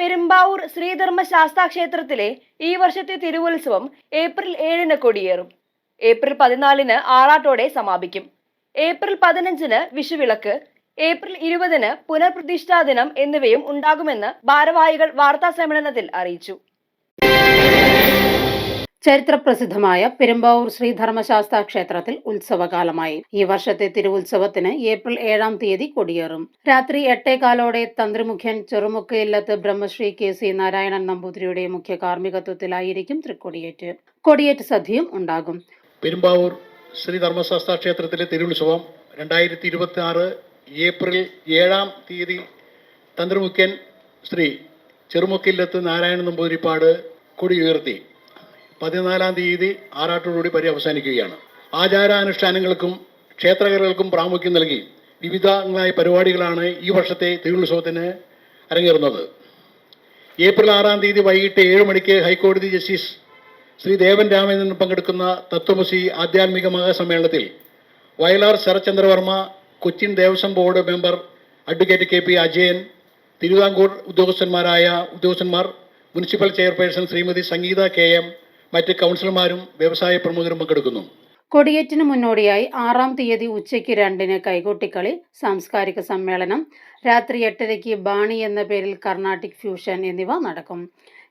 പെരുമ്പാവൂർ ശ്രീധർമ്മശാസ്താ ക്ഷേത്രത്തിലെ ഈ വർഷത്തെ തിരുവുത്സവം ഏപ്രിൽ 7-ന് കൊടിയേറും. ഏപ്രിൽ 14-ന് ആറാട്ടോടെ സമാപിക്കും. ഏപ്രിൽ 15-ന് വിഷുവിളക്ക്, ഏപ്രിൽ 20-ന് പുനഃപ്രതിഷ്ഠാ ദിനം എന്നിവയും ഉണ്ടാകുമെന്ന് ഭാരവാഹികൾ വാർത്താ സമ്മേളനത്തിൽ അറിയിച്ചു. ചരിത്രപ്രസിദ്ധമായ പെരുമ്പാവൂർ ശ്രീധർമ്മശാസ്താ ക്ഷേത്രത്തിൽ ഉത്സവകാലമായി. ഈ വർഷത്തെ തിരുവുത്സവത്തിന് ഏപ്രിൽ 7-ാം തീയതി കൊടിയേറും. രാത്രി 8:15 തന്ത്രിമുഖ്യൻ ചെറുമുക്കയില്ലത്ത് ബ്രഹ്മശ്രീ KC നാരായണൻ നമ്പൂതിരിയുടെ മുഖ്യ കാർമ്മികത്വത്തിലായിരിക്കും തൃക്കൊടിയേറ്റ്. കൊടിയേറ്റ് സദ്യയും ഉണ്ടാകും. പെരുമ്പാവൂർ ശ്രീധർമ്മശാസ്താ ക്ഷേത്രത്തിലെ തിരുവുത്സവം 2026 ഏപ്രിൽ 7-ാം തീയതി തന്ത്രിമുഖ്യൻ ശ്രീ ചെറുമുക്കയില്ലത്ത് നാരായണൻ നമ്പൂതിരിപ്പാട് കൊടി ഉയർത്തി 14-ാം തീയതി ആറാട്ടോടുകൂടി പര്യവസാനിക്കുകയാണ്. ആചാരാനുഷ്ഠാനങ്ങൾക്കും ക്ഷേത്രകലകൾക്കും പ്രാമുഖ്യം നൽകി വിവിധങ്ങളായ പരിപാടികളാണ് ഈ വർഷത്തെ തിരുവുത്സവത്തിന് അരങ്ങേറുന്നത്. ഏപ്രിൽ 6-ാം തീയതി വൈകിട്ട് 7 മണിക്ക് ഹൈക്കോടതി ജസ്റ്റിസ് ശ്രീ ദേവൻ രാമചന്ദ്രൻ പങ്കെടുക്കുന്ന തത്വമസി ആധ്യാത്മിക മഹാസമ്മേളനത്തിൽ Vayalar Sarathchandravarma, Cochin Devaswom board member advocate KP Ajayan, Thiruvithamkoor ഉദ്യോഗസ്ഥന്മാർ, municipal chairperson Shrimati Sangeetha KM, മറ്റ് കൗൺസിലർമാരും വ്യവസായ പ്രമുഖരും പങ്കെടുക്കുന്നു. കൊടിയേറ്റിന് മുന്നോടിയായി 6-ാം തീയതി ഉച്ചയ്ക്ക് 2-ന് കൈകൊട്ടിക്കളി, സാംസ്കാരിക സമ്മേളനം, രാത്രി 8:30 ബാണി എന്ന പേരിൽ കർണാട്ടിക് ഫ്യൂഷൻ എന്നിവ നടക്കും.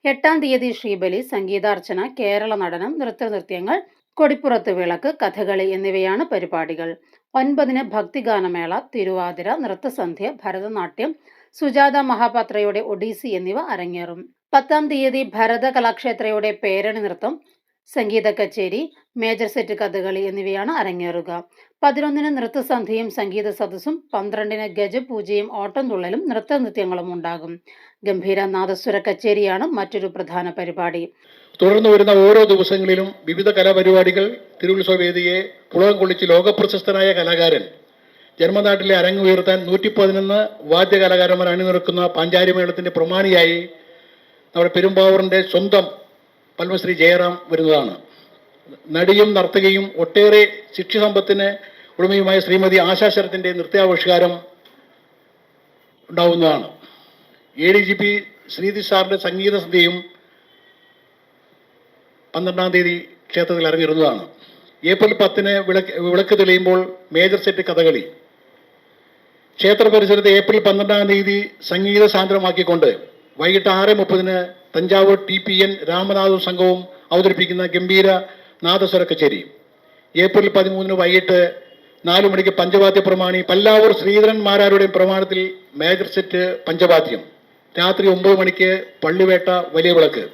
8-ാം തീയതി ശ്രീബലി, സംഗീതാർച്ചന, കേരള നടനം, നൃത്തനൃത്യങ്ങൾ, കൊടിപ്പുറത്ത് വിളക്ക്, കഥകളി എന്നിവയാണ് പരിപാടികൾ. 9-ന് ഭക്തിഗാനമേള, തിരുവാതിര, നൃത്തസന്ധ്യ, ഭരതനാട്യം, സുജാത മഹാപാത്രയുടെ ഒഡീസി എന്നിവ അരങ്ങേറും. 10-ാം തീയതി ഭരത കലാക്ഷേത്രയുടെ പേരണി നൃത്തം, സംഗീത കച്ചേരി, മേജർ സെറ്റ് കഥകളി എന്നിവയാണ് അരങ്ങേറുക. 11-ന് നൃത്തസന്ധ്യയും സംഗീത സദസ്സും, 12-ന് ഗജപൂജയും ഓട്ടംതുള്ളലും നൃത്തനൃത്യങ്ങളും ഉണ്ടാകും. ഗംഭീര നാദസ്വര കച്ചേരിയാണ് മറ്റൊരു പ്രധാന പരിപാടി. തുടർന്ന് വരുന്ന ഓരോ ദിവസങ്ങളിലും വിവിധ കലാപരിപാടികൾ തിരുവുത്സവ വേദിയെ പുളകം കൊള്ളിച്ച് ലോകപ്രശസ്തനായ കലാകാരൻ ജന്മനാട്ടിലെ അരങ്ങുയർത്താൻ 111 വാദ്യകലാകാരന്മാർ അണിനിരക്കുന്ന പാഞ്ചാരിമേളത്തിന്റെ പ്രമാണിയായി നമ്മുടെ പെരുമ്പാവൂരിന്റെ സ്വന്തം പത്മശ്രീ ജയറാം വരുന്നതാണ്. നടിയും നർത്തകിയും ഒട്ടേറെ ശിക്ഷസമ്പത്തിന് ഉടമയുമായ ശ്രീമതി ആശാ ശരത്തിന്റെ നൃത്യാവിഷ്കാരം ഉണ്ടാവുന്നതാണ്. ADGP ശ്രീധി സാറിന്റെ സംഗീത സന്ധ്യയും 12-ാം തീയതി ക്ഷേത്രത്തിൽ അരങ്ങേറുന്നതാണ്. ഏപ്രിൽ 10-ന് വിളക്ക് തെളിയുമ്പോൾ മേജർ സെറ്റ് കഥകളി. ക്ഷേത്ര പരിസരത്ത് ഏപ്രിൽ 12-ാം തീയതി സംഗീത സാന്ദ്രമാക്കിക്കൊണ്ട് വൈകിട്ട് 6:30-ന് തഞ്ചാവൂർ TPN രാമനാഥവും സംഘവും അവതരിപ്പിക്കുന്ന ഗംഭീര നാദസ്വര കച്ചേരി. ഏപ്രിൽ 13-ന് വൈകിട്ട് 4 മണിക്ക് പഞ്ചവാദ്യ പ്രമാണി പല്ലാവൂർ ശ്രീധരൻ മാരാരുടെയും പ്രമാണത്തിൽ മേജർ സെറ്റ് പഞ്ചവാദ്യം. രാത്രി 9 മണിക്ക് പള്ളിവേട്ട വലിയ വിളക്ക്.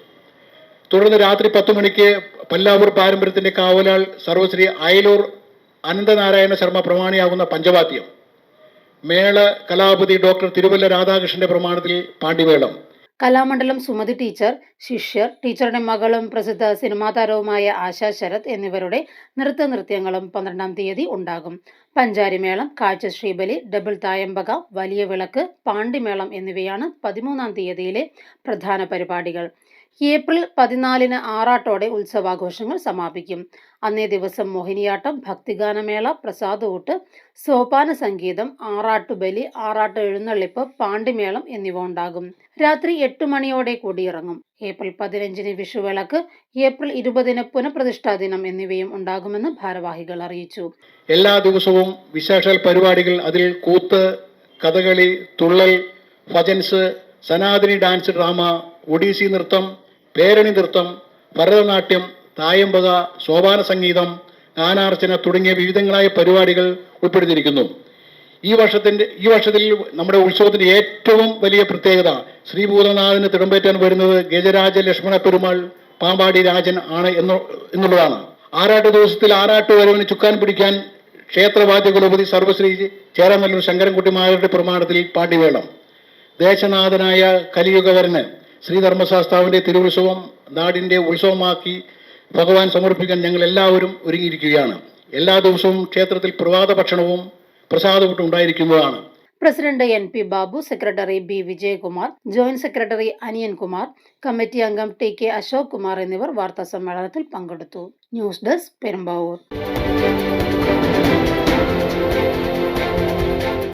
തുടർന്ന് രാത്രി 10 മണിക്ക് പല്ലാവൂർ പാരമ്പര്യത്തിന്റെ കാവലാൾ സർവശ്രീ അയലൂർ അനന്തനാരായണ ശർമ്മ പ്രമാണിയാകുന്ന പഞ്ചവാദ്യം. മേള കലാപതി ഡോക്ടർ തിരുവല്ല രാധാകൃഷ്ണന്റെ പ്രമാണത്തിൽ പാണ്ഡിമേളം. കലാമണ്ഡലം സുമതി ടീച്ചർ, ശിഷ്യർ, ടീച്ചറുടെ മകളും പ്രസിദ്ധ സിനിമാ താരവുമായ ആശാ ശരത് എന്നിവരുടെ നൃത്തനൃത്യങ്ങളും 12-ാം തീയതി ഉണ്ടാകും. പഞ്ചാരിമേളം, കാഴ്ച ശ്രീബലി, ഡബിൾ തായമ്പക, വലിയ വിളക്ക്, പാണ്ടിമേളം എന്നിവയാണ് 13-ാം തീയതിയിലെ പ്രധാന പരിപാടികൾ. ഏപ്രിൽ 14-ന് ആറാട്ടോടെ ഉത്സവാഘോഷങ്ങൾ സമാപിക്കും. അന്നേ ദിവസം മോഹിനിയാട്ടം, ഭക്തിഗാനമേള, പ്രസാദൂട്ട്, സോപാന സംഗീതം, ആറാട്ടുബലി, ആറാട്ട് എഴുന്നള്ളിപ്പ്, പാണ്ടിമേളം എന്നിവ ഉണ്ടാകും. രാത്രി 8 മണിയോടെ കൊടിയിറങ്ങും. ഏപ്രിൽ 15-ന് വിഷുവിളക്ക്, ഏപ്രിൽ 20-ന് പുനഃപ്രതിഷ്ഠാ ദിനം എന്നിവയും ഉണ്ടാകുമെന്ന് ഭാരവാഹികൾ അറിയിച്ചു. എല്ലാ ദിവസവും വിശേഷാൽ പരിപാടികൾ, അതിൽ കൂത്ത്, കഥകളി, തുള്ളൽ, ഭജൻസ്, സനാതനി ഡാൻസ്, ഡ്രാമ, ഒഡീസി നൃത്തം, പേരണി നൃത്തം, ഭരതനാട്യം, തായമ്പക, സോപാന സംഗീതം, ഗാനാർച്ചന തുടങ്ങിയ വിവിധങ്ങളായ പരിപാടികൾ ഉൾപ്പെടുത്തിയിരിക്കുന്നു. ഈ വർഷത്തിൽ നമ്മുടെ ഉത്സവത്തിന്റെ ഏറ്റവും വലിയ പ്രത്യേകത ശ്രീഭൂതനാഥന് തിടമ്പേറ്റാൻ വരുന്നത് ഗജരാജ ലക്ഷ്മണ പെരുമാൾ പാമ്പാടി രാജൻ ആണ് എന്നുള്ളതാണ്. ആറാട്ട് ദിവസത്തിൽ ആറാട്ട് വരവിന് ചുക്കാൻ പിടിക്കാൻ ക്ഷേത്രവാദ്യ കുലപതി സർവശ്രീ ചേരാമല്ലൂർ ശങ്കരൻകുട്ടി മാരുടെ പ്രമാണത്തിൽ പാണ്ഡിമേളം. ദേശനാഥനായ കലിയുഗവരന് ശ്രീധർമ്മശാസ്താവിന്റെ തിരുവുത്സവം നാടിന്റെ ഉത്സവമാക്കി ഭഗവാൻ സമർപ്പിക്കാൻ ഞങ്ങൾ എല്ലാവരും ഒരുങ്ങിയിരിക്കുകയാണ്. എല്ലാ ദിവസവും ക്ഷേത്രത്തിൽ പ്രഭാത ഭക്ഷണവും പ്രസാദവും ഉണ്ടായിരിക്കുന്നതാണ്. President NP Babu, secretary B Vijayakumar, joint secretary Aniyankumar, committee അംഗം TK അശോക് കുമാർ എന്നിവർ വാർത്താ സമ്മേളനത്തിൽ പങ്കെടുത്തു. News desk, Perumbavoor.